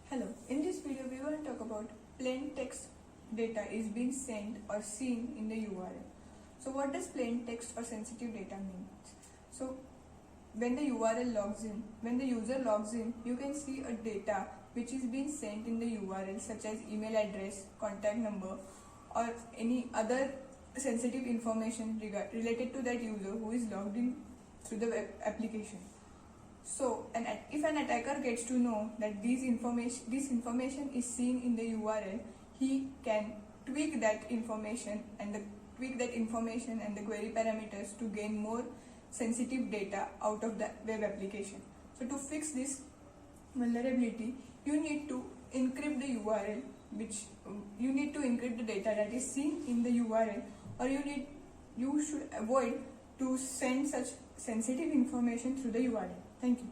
Hello, in this video we will talk about plain text data is being sent or seen in the URL. So what does plain text or sensitive data mean? So when the URL logs in, when the user logs in, you can see a data which is being sent in the URL such as email address, contact number or any other sensitive information related to that user who is logged in through the web application. So, if an attacker gets to know that this information is seen in the URL, he can tweak that information and the query parameters to gain more sensitive data out of the web application. So, to fix this vulnerability, you need to encrypt the URL, you need to encrypt the data that is seen in the URL, or you should avoid to send such sensitive information through the URL. Thank you.